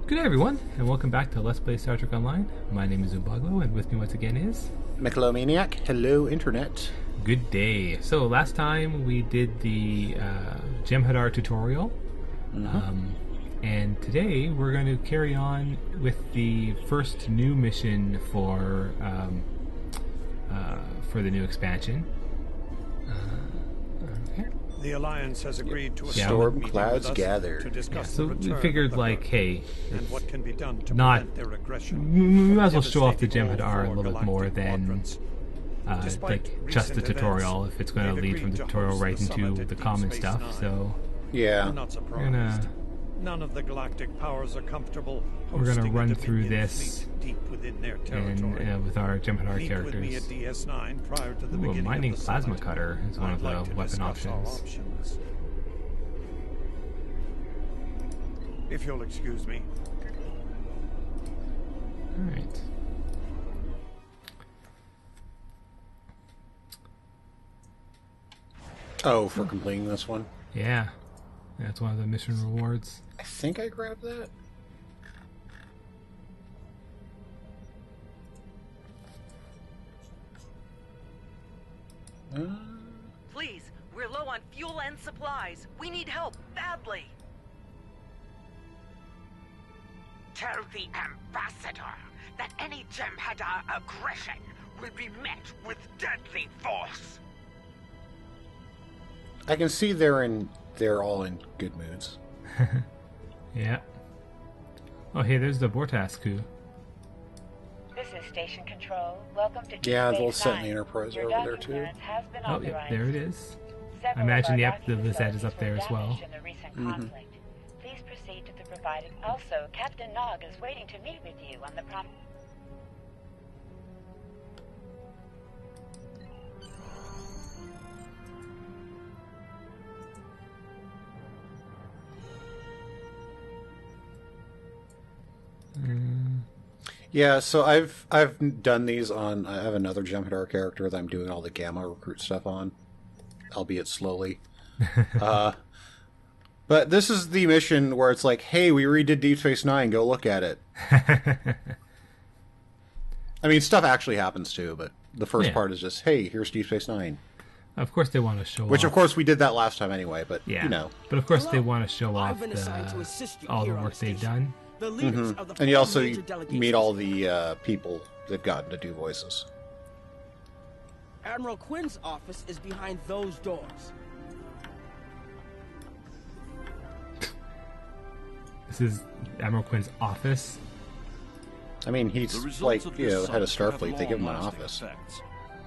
Good day everyone, and welcome back to Let's Play Star Trek Online. My name is Umbaglo, and with me once again is... Mechalomaniac. Hello, Internet. Good day. So last time we did the Jem'Hadar tutorial, and today we're going to carry on with the first new mission for the new expansion. The Alliance has agreed to a storm clouds gather. To discuss so the we return figured, of the like, Herd hey, and what can be done to not prevent their aggression. we might as well show off the Devastating Jem'Hadar a all little bit more galactic than quadrants. Despite like just the recent tutorial. events, If it's going to they've lead agreed from the to tutorial host right the summit into at the Deep common Space stuff, Nine. so Yeah. We're not we're gonna surprised. None of the galactic powers are comfortable We're gonna hosting a run through Dominion this fleet deep within their territory. and with our Jem'Hadar Meet with me characters. at DS9 prior to the Ooh, a beginning mining of the plasma summit. cutter is one of I'd like the to weapon discuss our options. options. If you'll excuse me. Alright. Oh, for completing this one? Yeah. That's one of the mission rewards. I think I grabbed that. Please, we're low on fuel and supplies. We need help, badly. Tell the Ambassador that any Jem'Hadar aggression will be met with deadly force. I can see they're all in good moods. Yeah. Oh, hey, there's the Vortas coup. This is Station Control. Welcome to Deep Yeah, they'll Space set Nine. the Enterprise Your over there docking too. clearance has been Oh, yeah, authorized. there it is. Several I imagine of the our app- the docking Lizette is up facilities there were as well. damaged in the recent conflict. Please proceed to the provided. Also, Captain Nog is waiting to meet with you on the prom. Yeah, so I've done these on. I have another Jem'Hadar character that I'm doing all the Gamma recruit stuff on, albeit slowly. But this is the mission where it's like, hey, we redid Deep Space Nine. Go look at it. I mean, stuff actually happens too, but the first Yeah. part is just, hey, here's Deep Space Nine. Of course they want to show Which, off. of course, we did that last time anyway, but, Yeah. you know. But of course they Hello. want to show off I've been assigned to assist you all the here on work the they've station. done. The leaders of the And you four also major delegations. meet all the people they've gotten to do voices. Admiral Quinn's office is behind those doors. This is Admiral Quinn's office. I mean, he's, The results like, of you know, this head of summit have Starfleet. They give him an long-lasting office. effects.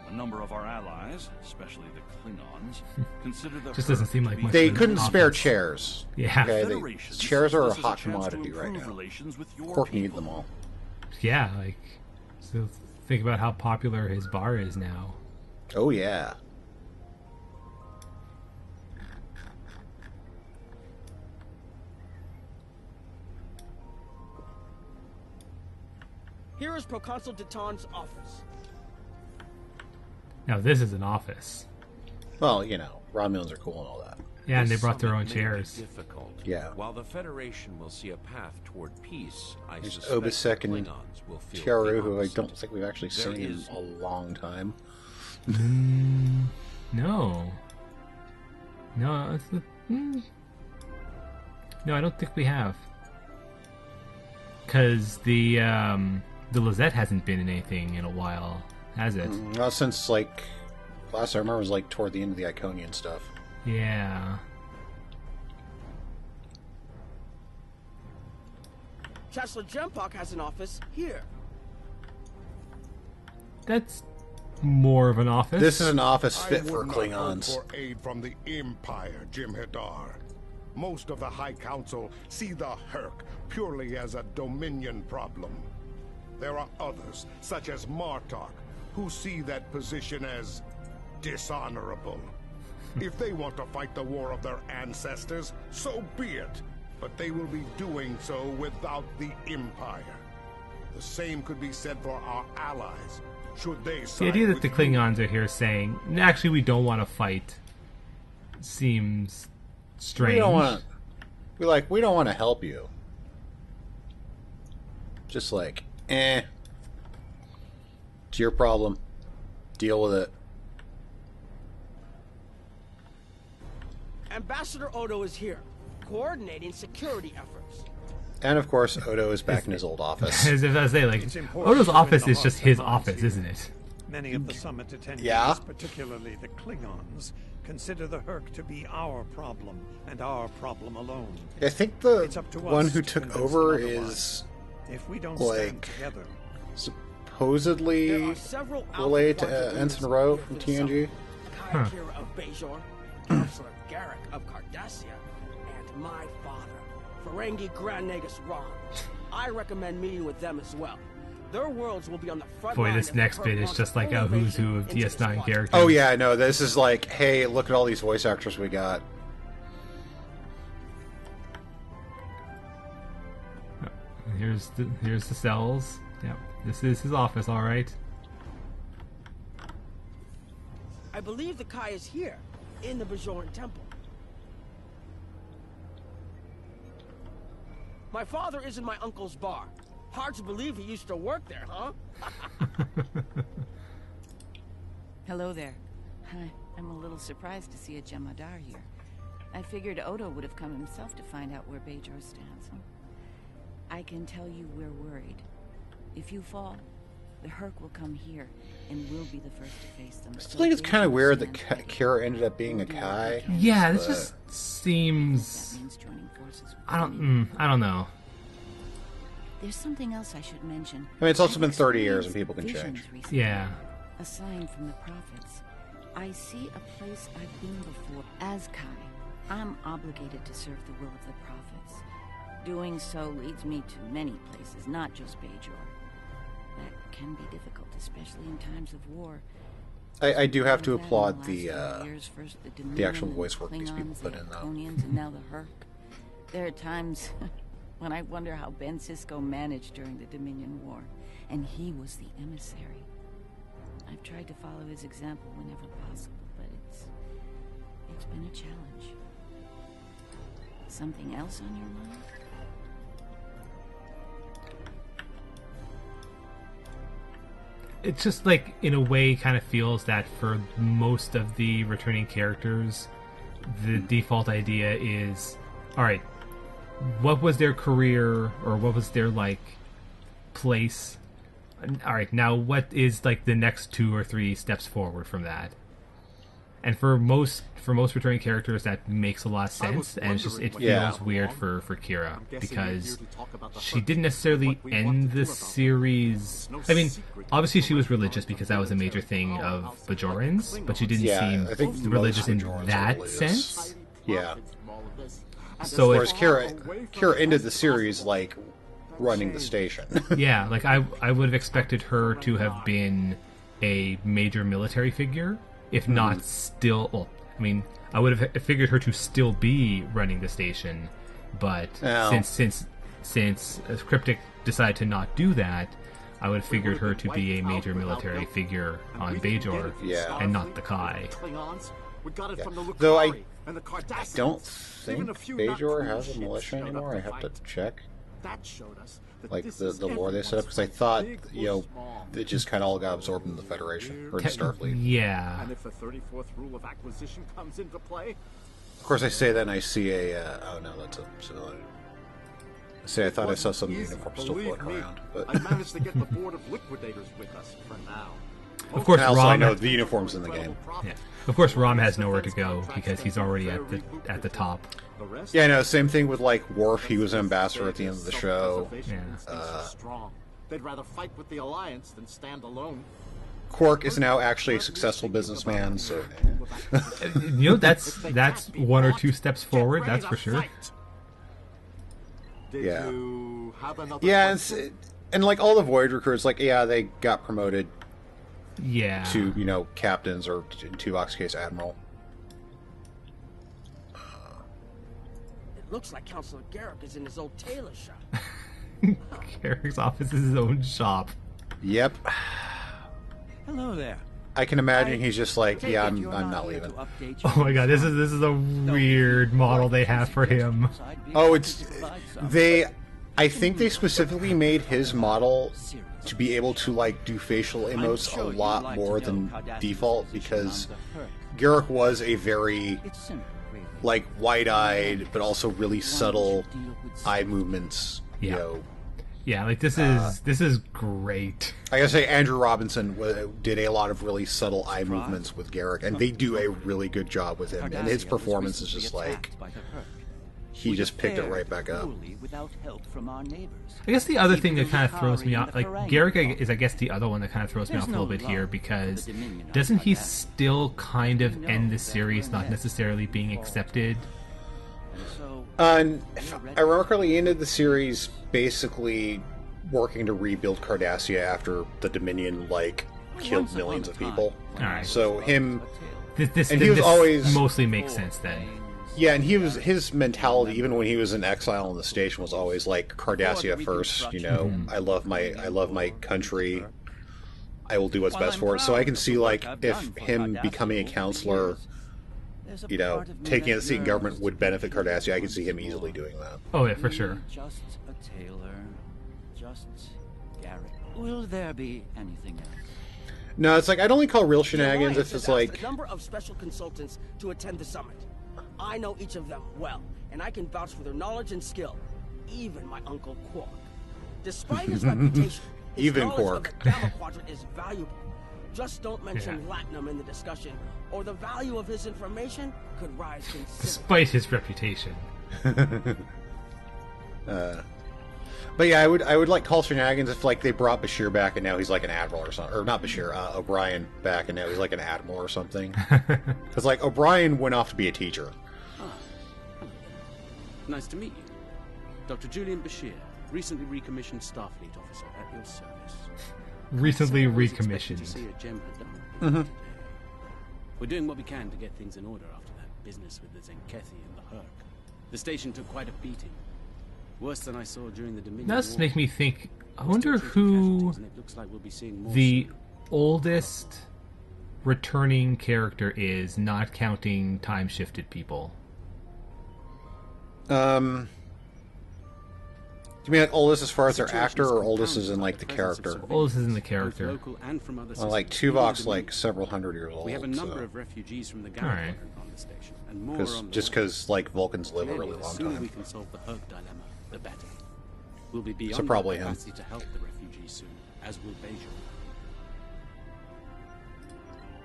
A number of our allies, especially the Klingons, consider the Just doesn't Herd seem to like be much They of an couldn't spare office. chairs. Yeah. Okay, Federations chairs are a sees this hot as chance to commodity right improve now. relations with your Cork need people. them all. Yeah, like, so think about how popular his bar is now. Oh, yeah. Here is Proconsul Deton's office. Now this is an office. Well, you know, Romulans are cool and all that. Yeah, and they This brought their own summit may be chairs. difficult. Yeah. While the Federation will see a path toward peace, I There's suspect Obisek the and Klingons will feel Tiaru, the who I opposite. don't think we've actually There seen in is- a long time. No. No, it's the... No, I don't think we have. Because the Lizette hasn't been in anything in a while, has it? Well, since, like, last I remember was, like, toward the end of the Iconian stuff. Yeah. Chancellor Jempok has an office here. That's more of an office. This is an office I fit would for not Klingons. hope for aid from the Empire, Jem'Hadar. Most of the High Council see the Herc purely as a Dominion problem. There are others, such as Martok, who see that position as dishonorable. If they want to fight the war of their ancestors, so be it. But they will be doing so without the Empire. The same could be said for our allies, should they the side idea that with the you. Klingons are here saying, actually, we don't want to fight, seems strange. We don't want to help you. Just like, it's your problem. Deal with it. Ambassador Odo is here, coordinating security efforts. And of course, Odo is back in his old office. As if I say, like, Odo's office is just his office, isn't it? Many of the summit attendees, Yeah. particularly the Klingons, consider the Herc to be our problem and our problem alone. I think the It's up to one us who to took convince over them otherwise. is If we don't stand like together, supposedly There are several related to Alpha Quadrant Ensign units Rowe here from for the summit. TNG. Kai Kira of Bajor, Counselor Garrick of Cardassia, and my father, Ferengi Grand Nagus Ron. I recommend meeting with them as well. Their worlds will be on the front Boy, line this if next the bit Herc is launch just like a full who's who invasion of into the DS9 squadron. characters. Oh yeah, no, this is like, hey, look at all these voice actors we got. Here's the cells. Yep, this is his office, all right. I believe the Kai is here, in the Bajoran Temple. My father is in my uncle's bar. Hard to believe he used to work there, huh? Hello there. I'm a little surprised to see a Jem'Hadar here. I figured Odo would have come himself to find out where Bajor stands. I can tell you we're worried. If you fall, the Herc will come here, and we'll be the first to face them. I still think it's kind of weird that Kira ended up being a Kai. Yeah, this just seems. I don't know. There's something else I should mention. I mean, it's also been 30 years and people can change. Yeah. A sign from the prophets. I see a place I've been before. As Kai, I'm obligated to serve the will of the prophets. Doing so leads me to many places, not just Bajor. That can be difficult, especially in times of war. I do have to I've had in applaud the last the few years, first the actual Dominion, voice work these people Klingons, put the in, though. Arconians, and now the Herc. There are times when I wonder how Ben Sisko managed during the Dominion War, and he was the emissary. I've tried to follow his example whenever possible, but it's been a challenge. Something else on your mind? It's just like, in a way, kind of feels that for most of the returning characters, the default idea is, all right, what was their career or what was their like place? All right, now what is like the next 2 or 3 steps forward from that? And for most returning characters, that makes a lot of sense, and it's just it feels weird for Kira because she didn't necessarily end the series. I mean, obviously she was religious because that was a major thing of Bajorans, but she didn't seem religious in that sense. Yeah. So whereas Kira ended the series like running the station. Yeah, like I would have expected her to have been a major military figure, if not still. Well, I mean, I would have figured her to still be running the station, but since Cryptic decided to not do that, I would have figured her to be a major military figure on Bajor, and not the Kai. Though I don't think Bajor has a militia anymore. I have to check. Like the lore they set up, because I thought, it just kind of all got absorbed in the Federation or the Starfleet. Yeah. And if the 34th rule of acquisition comes into play, Of course, I say that and I see a. Oh no, that's a civilian. I thought I saw some uniform still floating around, but I managed to get the board of liquidators with us for now. Of course, and also Rom I know the uniform's in the game. Yeah. Of course, Rom has nowhere to go because he's already at the top. Yeah, I know. Same thing with like Worf. He was an ambassador at the end of the show. They'd rather fight with the Alliance than stand alone. Quark is now actually a successful businessman. So, that's 1 or 2 steps forward. That's for sure. Yeah. Yeah, and like all the Voyager crews, like they got promoted. Yeah. To captains, or in Tuvok's case, admiral. It looks like Counselor Garrick is in his old tailor shop. Garrick's office is his own shop. Yep. Hello there. I can imagine he's just like, I'm not leaving. Oh my god, this is a weird model they have for him. Oh, I I think they specifically made his model to be able to like do facial emotes a lot more than default, because Garrick was a very like wide-eyed but also really subtle eye movements. You know. Yeah, like this is great. I gotta say, Andrew Robinson did a lot of really subtle eye movements with Garrick, and they do a really good job with him. And his performance is just like he just picked it right back up. I guess the other thing that kind of throws me off, like Garrick is, I guess, the other one that kind of throws me off a little bit here, because doesn't he still kind of end the series not necessarily being accepted? If I remember correctly, he ended the series basically working to rebuild Cardassia after the Dominion killed millions of people. Alright. So him, this always mostly makes sense then. Yeah, and his mentality, even when he was in exile on the station, was always like Cardassia first. You know, I love my country. I will do what's best for it. So I can see if him becoming a counselor, you know, taking a seat in government would benefit Cardassia. I can see him easily doing that. Oh yeah, for sure. Just a tailor, just Garrick. Will there be anything else? No, it's like I'd only call real shenanigans if it's like a number of special consultants to attend the summit. I know each of them well, and I can vouch for their knowledge and skill. Even my Uncle Quark. Despite his reputation, his even knowledge Quark of the Gamma Quadrant is valuable. Just don't mention Latinum in the discussion, or the value of his information could rise considerably. Despite his reputation. But yeah, I would like call shenanigans if they brought Bashir back and now he's like an admiral or something, or not Bashir, O'Brien back and now he's like an admiral or something. Because O'Brien went off to be a teacher. Nice to meet you, Dr. Julian Bashir, recently recommissioned Starfleet officer at your service. Recently recommissioned. To see a gem today. We're doing what we can to get things in order after that business with the Zenkethi and the Herc. The station took quite a beating. Worse than I saw during the Dominion That's War. make me think, I wonder who the oldest returning character is, not counting time-shifted people. Do you mean oldest as far as their actor, or oldest as in the character? Oldest is in the character. Well, Tuvok's several hundred years old. We have a number of refugees from the Gamma Alright. Quadrant on the station, and more on the Because Vulcans live a really the long sooner time. we can solve the Herc dilemma, the better. We'll be beyond So probably our him. capacity to help the refugees soon, as will Bajor.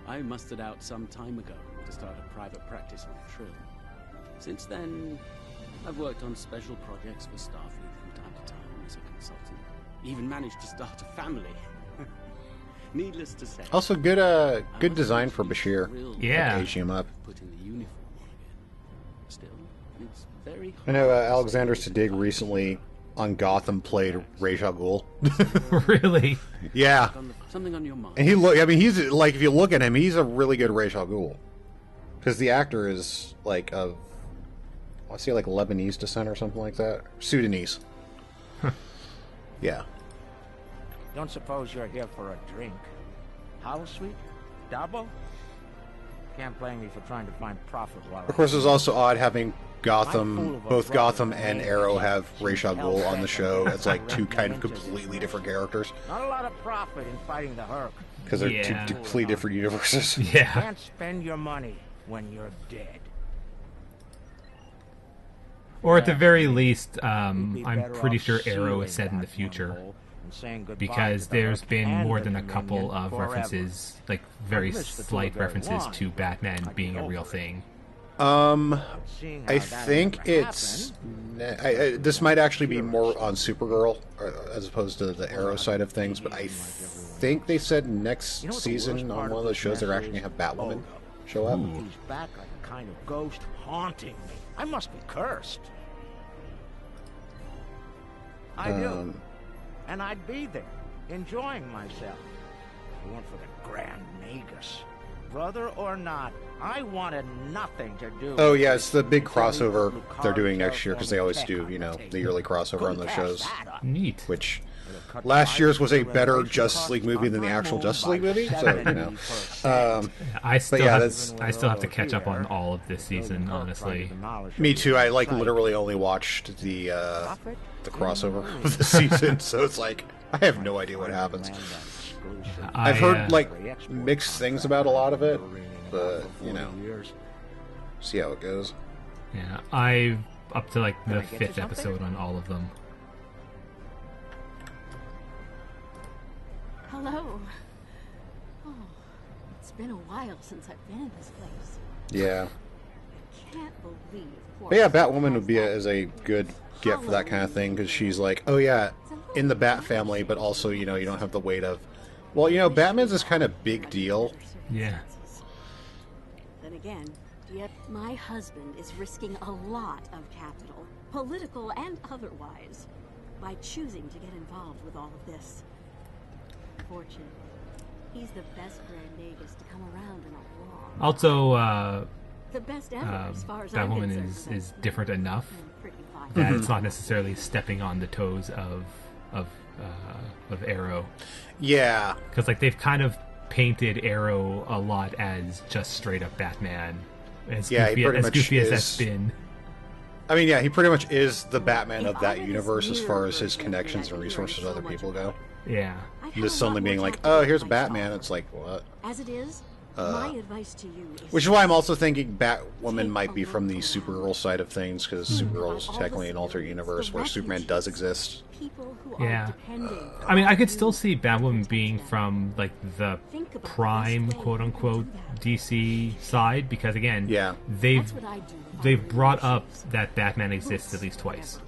I mustered out some time ago to start a private practice on Trill. Since then, I've worked on special projects for Starfleet from time to time as a consultant. Even managed to start a family. Needless to say. Also, good design for Bashir. Yeah. Aging him up. Putting the uniform on again. Still, it's very I know Alexander Siddig recently on Gotham played Ra's al Ghul. Really? Yeah. Something on your mind. And he's if you look at him, he's a really good Ra's al Ghul. Because the actor is of, let's say Lebanese descent or something like that. Sudanese. Yeah. Don't suppose you're here for a drink? House suite? Double? Can't blame me for trying to find profit while Of course, it's also odd having both Gotham and Arrow have Ra's al Ghul on the show as two kind of completely different characters. Not a lot of profit in fighting the Herc. Because they're two completely different universes. Yeah. Can't spend your money when you're dead. Or at the very least, I'm pretty sure Arrow is set in the future. Because there's been more than a couple of references, very slight references to Batman being a real thing. I think it's... this might actually be more on Supergirl, as opposed to the Arrow side of things, but I think they said next season on one of those shows they're actually going to have Batwoman show up. He's back like a kind of ghost haunting me. I must be cursed. I do. And I'd be there, enjoying myself. If it weren't for the Grand Nagus. brother or not, I wanted nothing to do. Oh yeah, it's the big crossover they're doing next year because they always do, you know, the yearly crossover on those shows. Neat. Which last year's was a better Justice League movie than the actual Justice League movie, so you know. I still have to catch up on all of this season, honestly. Me too. I like literally only watched the crossover of the season, so it's like I have no idea what happens. I've heard like mixed things about a lot of it, but you know, see how it goes. Yeah, I'm up to like the 5th episode on all of them. Hello. Oh, it's been a while since I've been in this place. Yeah. I can't believe. But yeah, Batwoman would be is a good get for that kind of thing because she's like, oh yeah, in the Bat family, but also you know you don't have the weight of, well, you know, Batman's this kind of big deal. Yeah. Then again, yet my husband is risking a lot of capital, political and otherwise, by choosing to get involved with all of this. Fortunately, he's the best Grand Nagus to come around in a long. Also, the best ever, as far as I'm Batwoman concerned, is different enough that it's not necessarily stepping on the toes of Arrow. Yeah, because like they've kind of painted Arrow a lot as just straight up Batman. As goofy as that's been. I mean, yeah, he pretty much is the Batman of that universe as far as his connections and resources to other people go. Yeah. Just suddenly being like, oh, here's Batman. It's like, what? As it is, my advice to you is, which is why I'm also thinking Batwoman might be from the Supergirl side of things, because Supergirl is technically an alternate universe where Superman does exist. Yeah. I mean, I could still see Batwoman being from, like, the prime, quote-unquote, DC side, because, again, yeah, they've brought up that Batman exists at least twice.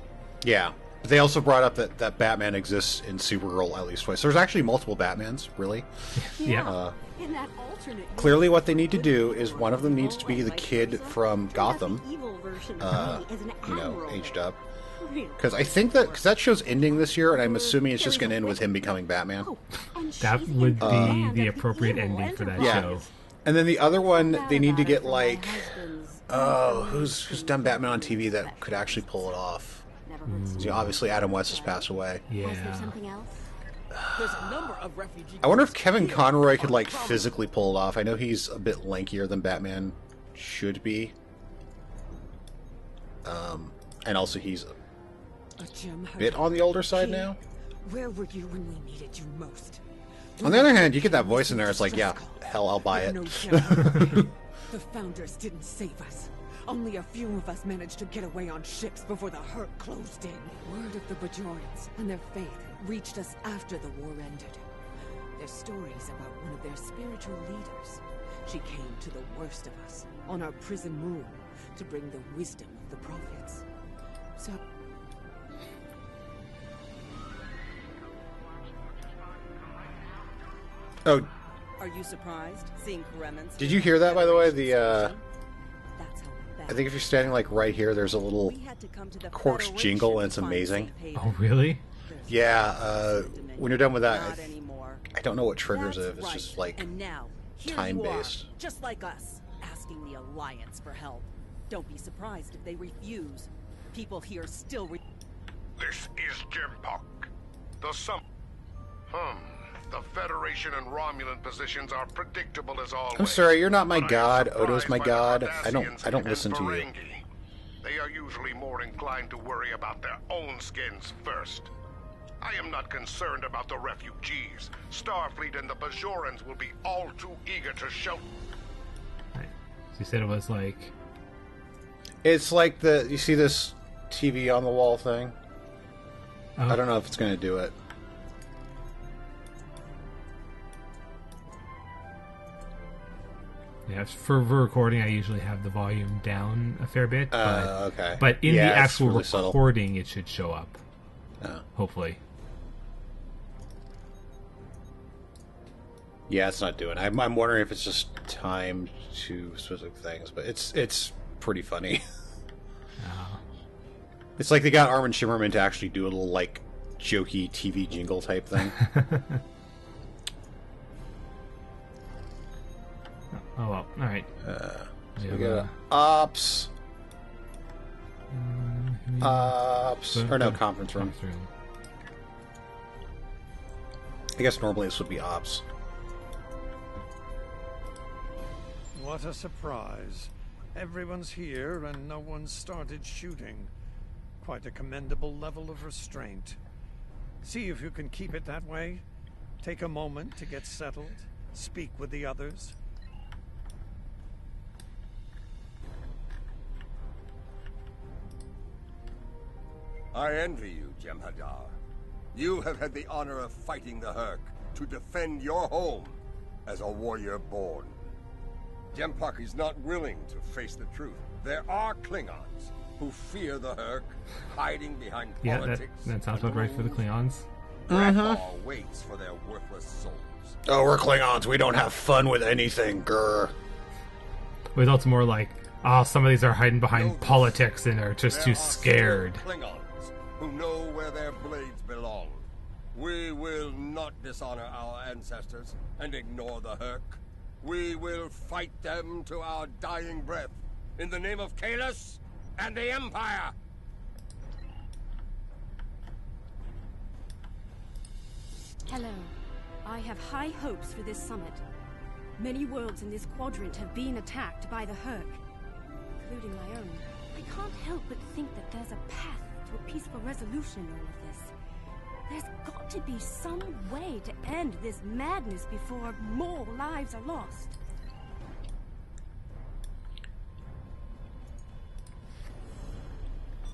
Yeah. But they also brought up that Batman exists in Supergirl at least twice. There's actually multiple Batmans, really. Yeah. Clearly what they need to do is one of them needs to be the kid from Gotham, you know, aged up. Because I think because that show's ending this year, and I'm assuming it's just going to end with him becoming Batman. That would be the appropriate ending for that show. And then the other one, they need to get like, who's done Batman on TV that could actually pull it off? You know, obviously Adam West has passed away. Yeah. I wonder if Kevin Conroy could like physically pull it off. I know he's a bit lankier than Batman should be. And also he's a bit on the older side now. Where were you when we needed you most? On the other hand, you get that voice in there, it's like, yeah, hell, I'll buy it. The Founders didn't save us. Only a few of us managed to get away on ships before the Hurt closed in. Word of the Bajorans and their faith reached us after the war ended. Their stories about one of their spiritual leaders. She came to the worst of us on our prison moon to bring the wisdom of the prophets. So... Oh. Are you surprised seeing Kremen's? Did you hear that, by the way? The I think if you're standing like right here, there's a little corks jingle, and it's amazing. Oh, really? Yeah. When you're done with that, I don't know what triggers it. It's just like time-based. Just like us, asking the Alliance for help. Don't be surprised if they refuse. People here still. This is Jim Puck. The Federation and Romulan positions are predictable as always. I'm sorry, you're not my god. Odo's my god. I don't listen to you. They are usually more inclined to worry about their own skins first. I am not concerned about the refugees. Starfleet and the Bajorans will be all too eager to show. She said it was like... It's like you see this TV on the wall thing? I don't know if it's going to do it. Yeah, for recording, I usually have the volume down a fair bit. But, okay. But in the actual really recording, it should show up. Oh. Hopefully. Yeah, it's not doing it. I'm wondering if it's just timed to specific things, but it's pretty funny. It's like they got Armin Shimmerman to actually do a little, like, jokey TV jingle type thing. Oh well. All right. So we got ops. Or no, conference room. I guess normally this would be ops. What a surprise. Everyone's here and no one started shooting. Quite a commendable level of restraint. See if you can keep it that way. Take a moment to get settled. Speak with the others. I envy you, Jem'Hadar. You have had the honor of fighting the Hurk to defend your home as a warrior born. Jem'Park is not willing to face the truth. There are Klingons who fear the Hurk, hiding behind politics. That sounds about right for the Klingons. All waits for their worthless souls. Oh, we're Klingons. We don't have fun with anything, grr. With also more like, some of these are hiding behind politics and are just too scared. Klingons who know where their blades belong. We will not dishonor our ancestors and ignore the Hurk. We will fight them to our dying breath in the name of Kahless and the Empire. Hello. I have high hopes for this summit. Many worlds in this quadrant have been attacked by the Hurk, including my own. I can't help but think that there's a path to a peaceful resolution in all of this. There's got to be some way to end this madness before more lives are lost.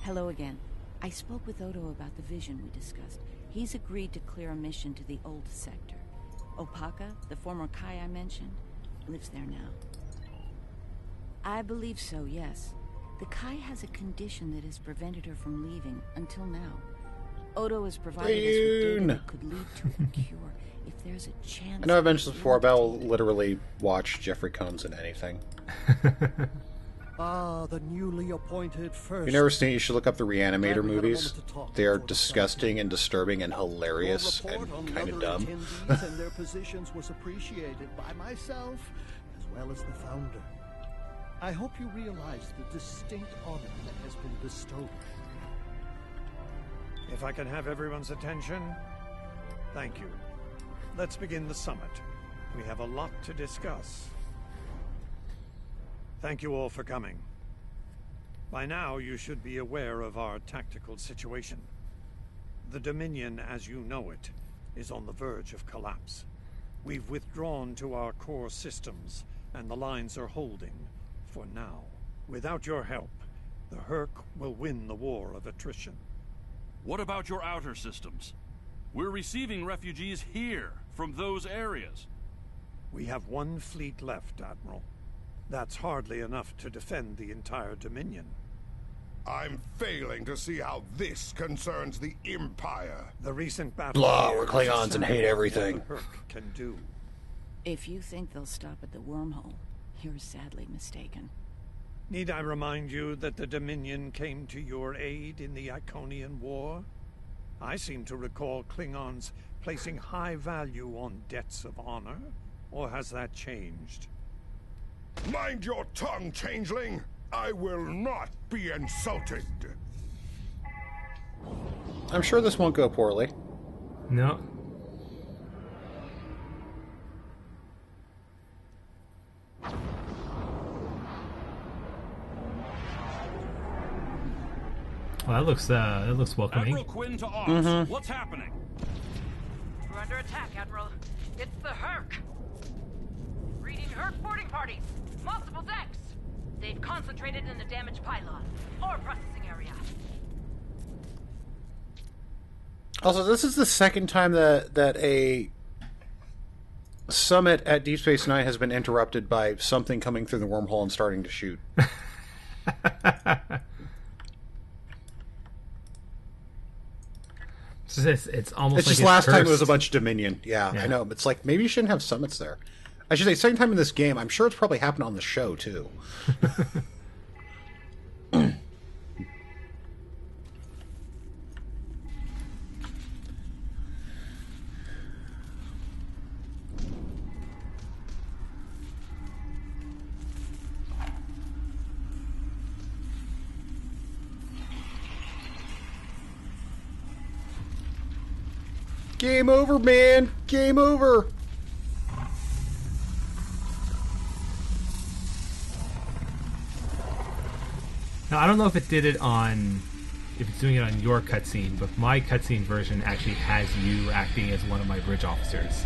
Hello again. I spoke with Odo about the vision we discussed. He's agreed to clear a mission to the old sector. Opaka, the former Kai I mentioned, lives there now. I believe so, yes. The Kai has a condition that has prevented her from leaving until now. Odo has provided us with data that could lead to a cure if there's a chance. I know I've mentioned this before, but I'll literally watch Jeffrey Combs in anything. The newly appointed first. If you've never seen it, you should look up the Reanimator movies. They are disgusting and disturbing and hilarious and kind of dumb. And their positions was appreciated by myself as well as the founder. I hope you realize the distinct honor that has been bestowed. If I can have everyone's attention, thank you. Let's begin the summit. We have a lot to discuss. Thank you all for coming. By now, you should be aware of our tactical situation. The Dominion, as you know it, is on the verge of collapse. We've withdrawn to our core systems, and the lines are holding, for now. Without your help, the Hurk will win the war of attrition. What about your outer systems? We're receiving refugees here, from those areas. We have one fleet left, Admiral. That's hardly enough to defend the entire Dominion. I'm failing to see how this concerns the Empire. The recent battle. Blah, we're Klingons and hate everything. What the Hurk can do. If you think they'll stop at the wormhole, you're sadly mistaken. Need I remind you that the Dominion came to your aid in the Iconian War? I seem to recall Klingons placing high value on debts of honor. Or has that changed? Mind your tongue, changeling! I will not be insulted! I'm sure this won't go poorly. No. Well, that looks welcoming. Admiral Quinn to ops. What's happening? We're under attack, Admiral. It's the Hurk. Reading Hurk boarding parties. Multiple decks. They've concentrated in the damaged pylon. Ore processing area. Also, this is the second time that a summit at Deep Space Nine has been interrupted by something coming through the wormhole and starting to shoot. It's almost it's like just last cursed. time it was a bunch of Dominion. Yeah, I know. It's like, maybe you shouldn't have summits there. I should say, second time in this game. I'm sure it's probably happened on the show, too. Game over, man. Game over. Now, I don't know if it did it on... if it's doing it on your cutscene, but my cutscene version actually has you acting as one of my bridge officers.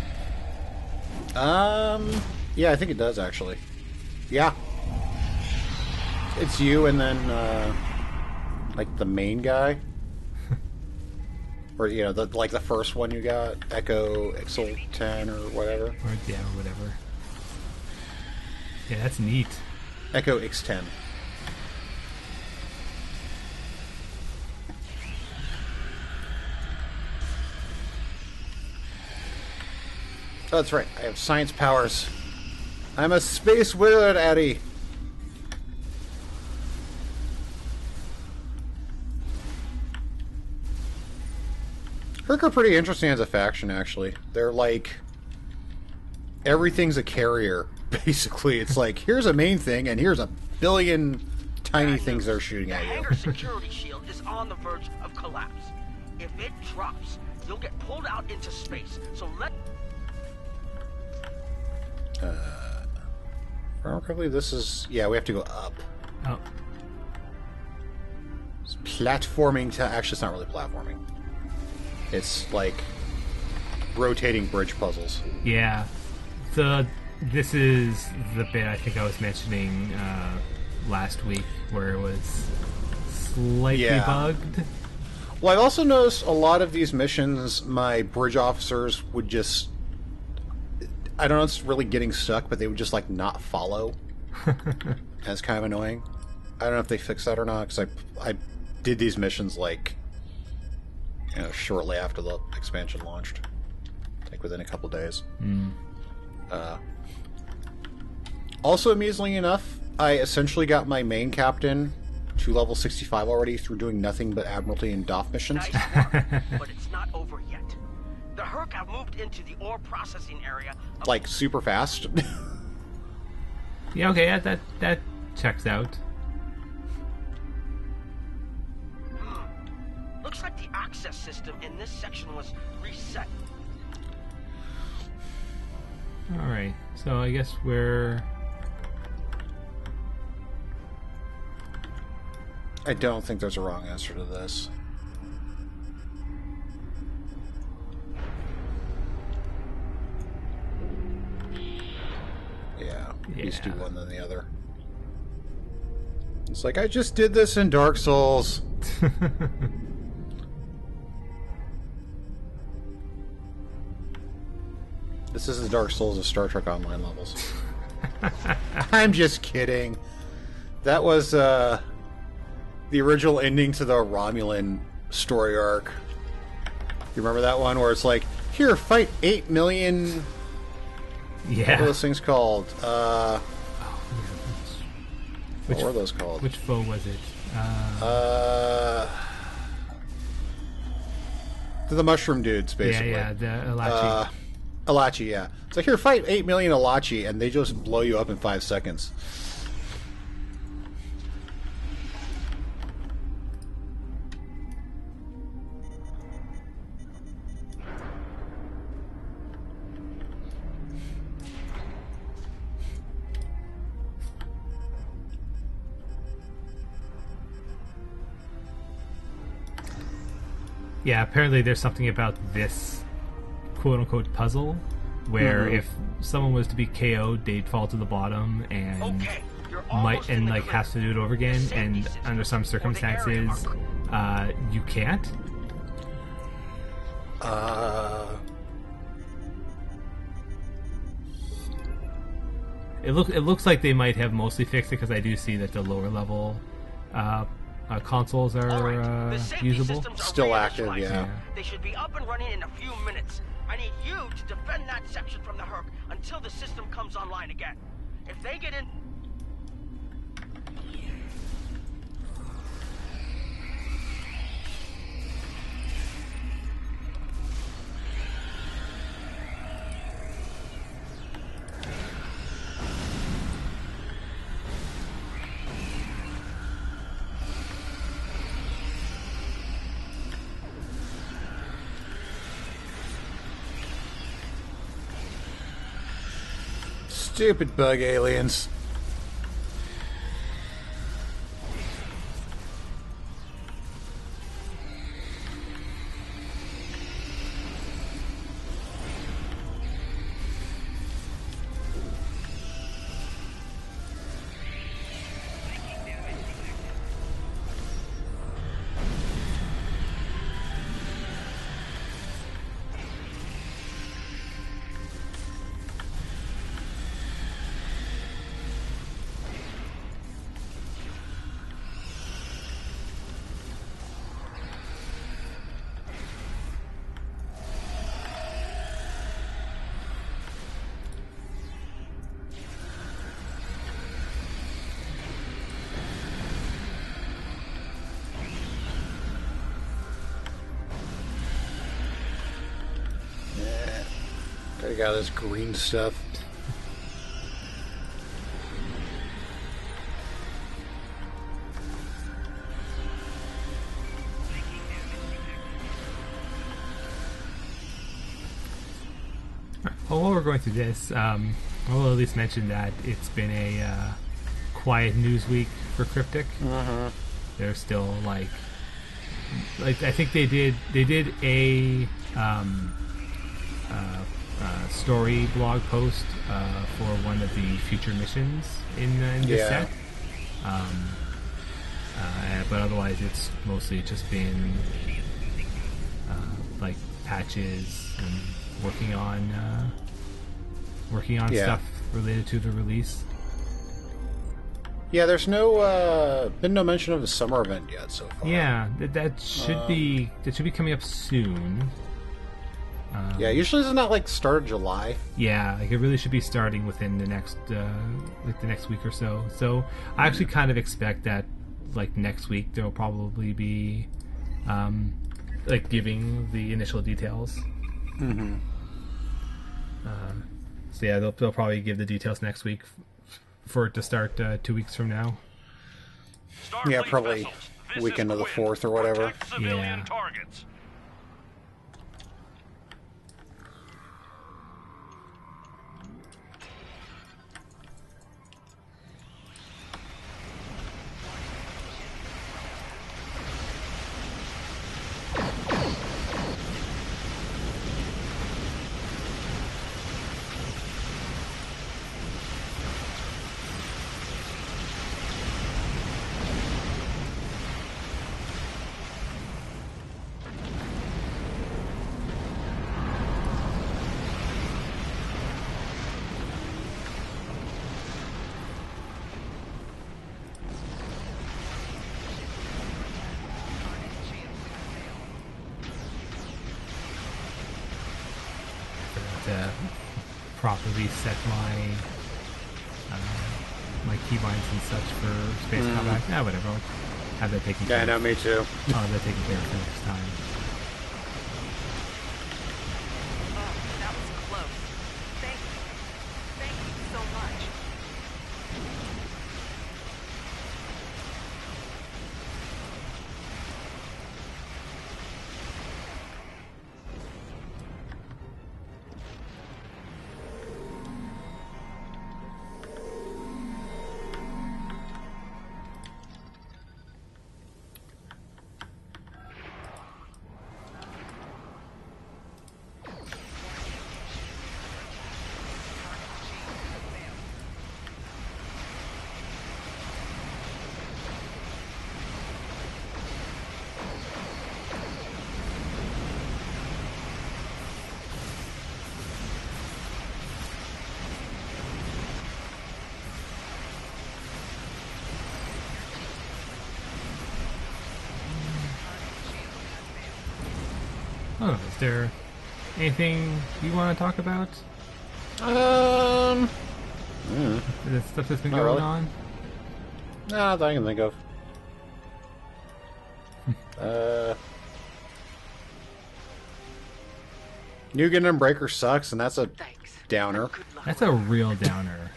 Yeah, I think it does, actually. Yeah. It's you and then, like, the main guy. Or, you know, like the first one you got, Echo Ixel 10 or whatever. Or whatever. Yeah, that's neat. Echo X10. Oh, that's right. I have science powers. I'm a space wizard, Addy. Herc are pretty interesting as a faction, actually. They're like... everything's a carrier, basically. It's like, here's a main thing, and here's a billion tiny things they're shooting at you. The hangar security shield is on the verge of collapse. If it drops, you'll get pulled out into space. So let... if I remember correctly, this is... yeah, we have to go up. Oh. It's platforming to... actually, it's not really platforming. It's like rotating bridge puzzles. Yeah. This is the bit I think I was mentioning last week, where it was slightly bugged. Well, I've also noticed a lot of these missions, my bridge officers would just... I don't know if it's really getting stuck, but they would just, like, not follow. That's kind of annoying. I don't know if they fixed that or not, because I did these missions, like, you know, shortly after the expansion launched. Like, within a couple days. Mm. Also, amusingly enough, I essentially got my main captain to level 65 already through doing nothing but Admiralty and DOF missions. Nice work, but it's not over yet. The Herc have moved into the ore processing area. Like, super fast. Yeah, okay, that checks out. Looks like the access system in this section was reset. Alright, so I guess we're... I don't think there's a wrong answer to this. Yeah, these do one than the other. It's like, I just did this in Dark Souls. This is the Dark Souls of Star Trek Online levels. I'm just kidding. That was the original ending to the Romulan story arc. You remember that one where it's like, here, fight 8 million... Yeah. What are those things called? What were those called? Which foe was it? The mushroom dudes, basically. Yeah, the Alachi. Alachi, yeah. It's like, here, fight 8 million Alachi, and they just blow you up in 5 seconds. Yeah, apparently there's something about this quote-unquote puzzle where if someone was to be KO'd, they'd fall to the bottom and has to do it over again, and under some circumstances you can't. It looks like they might have mostly fixed it, because I do see that the lower level consoles are usable. Still active, yeah. They should be up and running in a few minutes. I need you to defend that section from the Herc until the system comes online again. If they get in... Stupid bug aliens. I got this green stuff. Well, while we're going through this, we'll at least mention that it's been a quiet news week for Cryptic. They're still like I think they did a story blog post for one of the future missions in this set. But otherwise, it's mostly just been like patches and working on stuff related to the release. Yeah, there's been no mention of a summer event yet so far. Yeah, that should be coming up soon. Yeah, usually isn't that like start of July? Yeah, like it really should be starting within the next week or so. So I actually kind of expect that like next week there'll probably be like giving the initial details. So yeah, they'll probably give the details next week for it to start 2 weeks from now. Yeah, probably weekend of the 4th or whatever. Yeah. Targets. Properly set my keybinds and such for space combat. Yeah, whatever. I'll have that taken care of. Yeah, no, me too. I'll have that taken care of for next time. That was close. Thank you. Thank you so much. Oh, is there anything you want to talk about? Yeah. The stuff that's been Not going really. on? Not that I can think of. Nugan and Breaker sucks, and that's a downer. That's a real downer.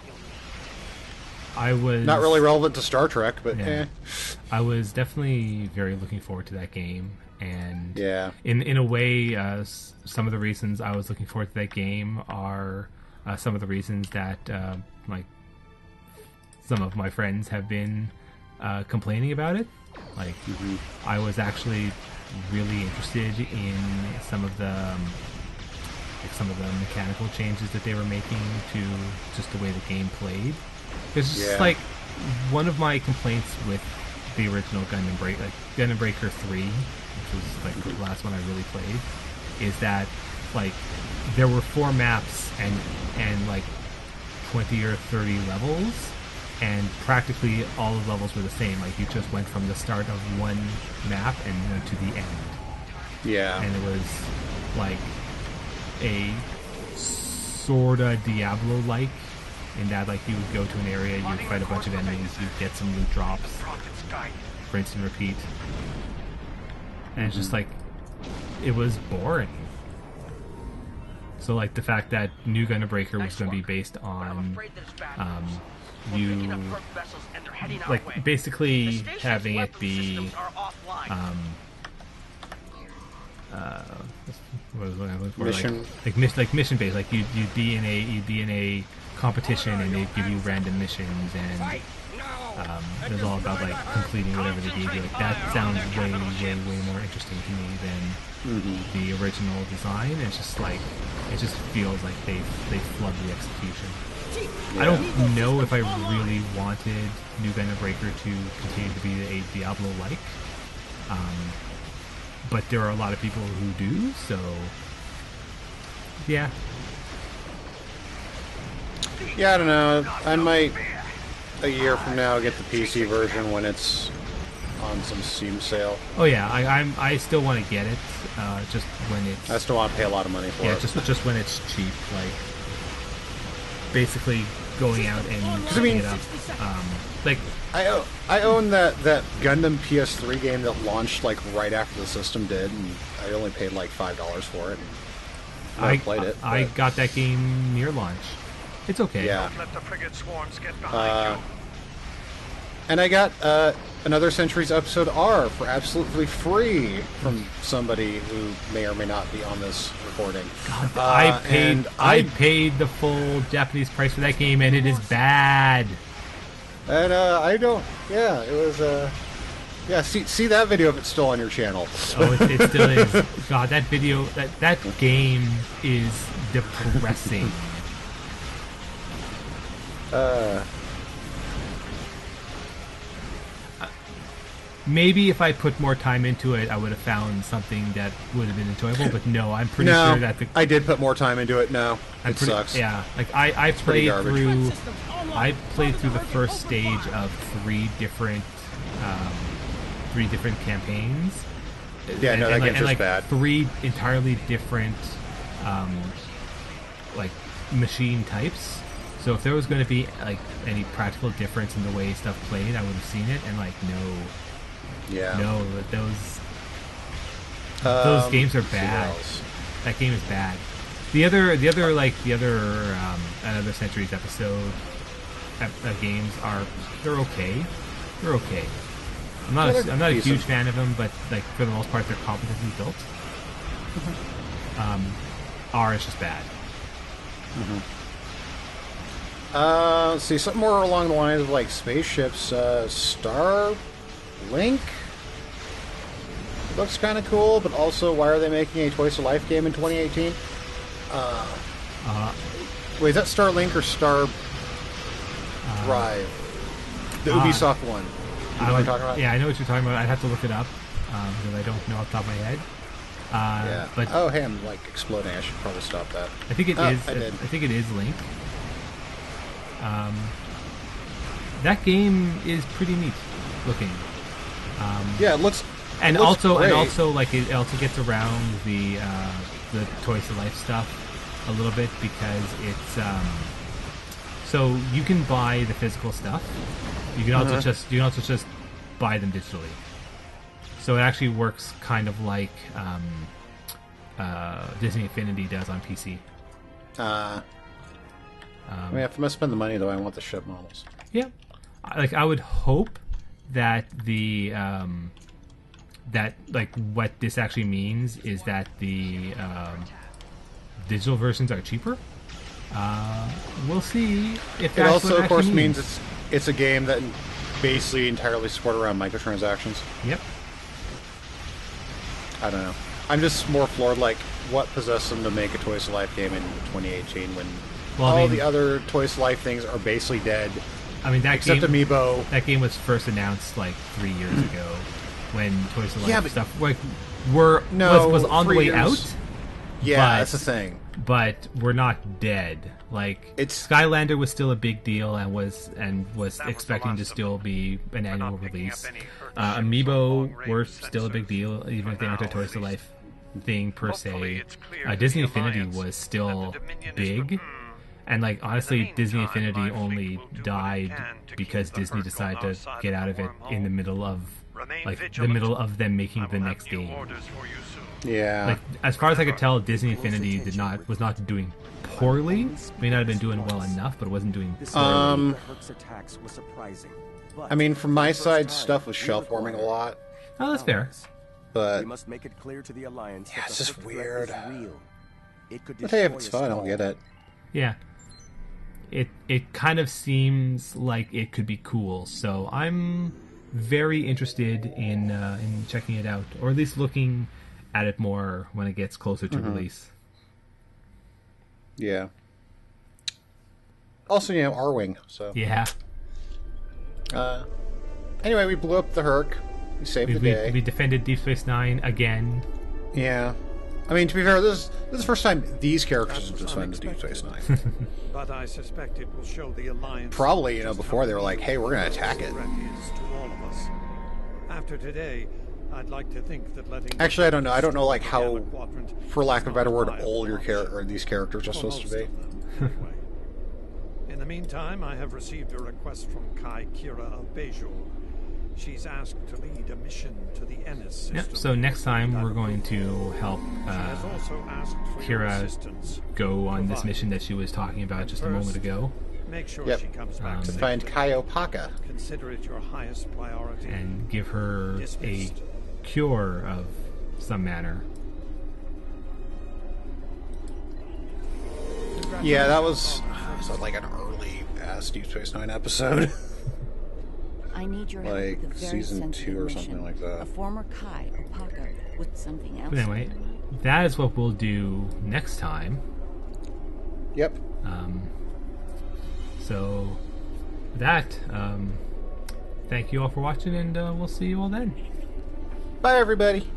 I was Not really relevant to Star Trek, but yeah. I was definitely very looking forward to that game, and yeah, in a way, some of the reasons I was looking forward to that game are some of the reasons that like some of my friends have been complaining about it. Like, I was actually really interested in some of the mechanical changes that they were making to just the way the game played. It's just like one of my complaints with the original Gundam Breaker 3, which was like the last one I really played, is that like there were 4 maps and like 20 or 30 levels, and practically all the levels were the same. Like, you just went from the start of one map and to the end. Yeah. And it was like a sorta Diablo-like, in that like you would go to an area, you would fight a bunch of enemies, you'd get some loot drops, rinse and repeat. And it's just like, it was boring. So like the fact that New Gundam Breaker was going to be based on you like basically having it be what was I looking for? Mission. Like mission based. Like you'd be in a competition and they'd give you random missions, and it was all about like completing whatever they gave you. Like, that sounds way more interesting to me than the original design. It's just like, it just feels like they flubbed the execution. I don't know if I really wanted New Gundam Breaker to continue to be a Diablo-like, but there are a lot of people who do, so yeah. Yeah, I don't know. I might, a year from now, get the PC version when it's on some Steam sale. Oh yeah, I still want to get it, just when it's... I still want to pay a lot of money for it. Yeah, just when it's cheap, like, basically going out and picking it up. Like, I own that Gundam PS3 game that launched like right after the system did, and I only paid like $5 for it. And I played it. I got that game near launch. It's okay. Yeah. Don't let the frigate swarms get behind you. And I got Another Century's Episode R for absolutely free from somebody who may or may not be on this recording. God, I paid the full Japanese price for that game, and it is bad. And I don't. Yeah, it was. Yeah, see that video if it's still on your channel. Oh, it still is. God, that video, that game is depressing. Maybe if I put more time into it, I would have found something that would have been enjoyable. But no, I'm pretty sure that I did put more time into it. No, it sucks. Yeah, like I played through the first stage of three different campaigns. Yeah, no, that game's just like bad. 3 entirely different like machine types. So if there was going to be like any practical difference in the way stuff played, I would have seen it. And like, no. Yeah. No, those games are bad. That game is bad. The other Another Century's Episode games they're okay. They're okay. I'm not a huge fan of them, but like for the most part, they're competently built. R is just bad. Let's see, something more along the lines of like spaceships. Starlink looks kind of cool, but also, why are they making a Twice a Life game in 2018? Wait, is that Starlink or Star Drive? The Ubisoft one. You know what I'm talking about? Yeah, I know what you're talking about. I'd have to look it up because I don't know off the top of my head. Yeah. But hey, I'm like exploding. I should probably stop that. I think it is. I did. I think it is Link. That game is pretty neat looking. Yeah, it looks. And it looks great. like it also gets around the Toys to Life stuff a little bit, because it's so you can buy the physical stuff. You can also just buy them digitally. So it actually works kind of like Disney Infinity does on PC. I mean, if I'm gonna spend the money, though, I want the ship models. Yeah, like I would hope that the that like what this actually means is that the digital versions are cheaper, We'll see if It that's also, what of course, actually means it's a game that basically entirely supported around microtransactions. Yep. I don't know. I'm just more floored, like, what possessed them to make a Toys to Life game in 2018 when all the other Toys to Life things are basically dead. I mean, that except game, Amiibo. That game was first announced like 3 years ago when Toys to Life stuff like was on the way out. Yeah, that's the thing. But we're not dead. Like Skylander was still a big deal and was expecting to still be an annual release. Amiibo were still a big deal, even if they weren't a Toys to Life thing per se. Disney Infinity was still big. And like honestly, Disney Infinity only died because Disney decided to get out of it in the middle of them making the next game. Yeah. Like as far as I could tell, Disney Infinity was not doing poorly. May not have been doing well enough, but it wasn't doing poorly. I mean, from my side, stuff was shelf warming a lot. Oh, that's fair. But we must make it clear to the Alliance yeah, it's just weird. But hey, if it's fun, I'll get it. Yeah. It kind of seems like it could be cool, so I'm very interested in checking it out, or at least looking at it more when it gets closer to release. Yeah. Also, R-Wing, so... Yeah. Anyway, we blew up the Herc. We saved the day. We defended Deep Space Nine again. Yeah. I mean, to be fair, this is the first time these characters have defended Deep Space Nine. But I suspect it will show the Alliance... Probably, before they were like, hey, we're going to attack it. To all of us. After today, I'd like to think that letting... Actually, I don't know. I don't know, like, how, for lack of a better word, old these characters are supposed to be. In the meantime, I have received a request from Kai Kira of Bejor. She's asked to lead a mission to the Ennis system. Yep, so next time we're going to help Kira go on this mission that she was talking about just a moment ago. Make sure she comes back to find Kaiopaka. Consider it your highest priority. And give her a cure of some manner. Yeah, that was like an early ass Deep Space Nine episode. I need your help like with a very season 2 or something mission. like that. A former Kai Opaka with something else. But anyway, that is what we'll do next time. Yep. So that thank you all for watching, and we'll see you all then. Bye, everybody.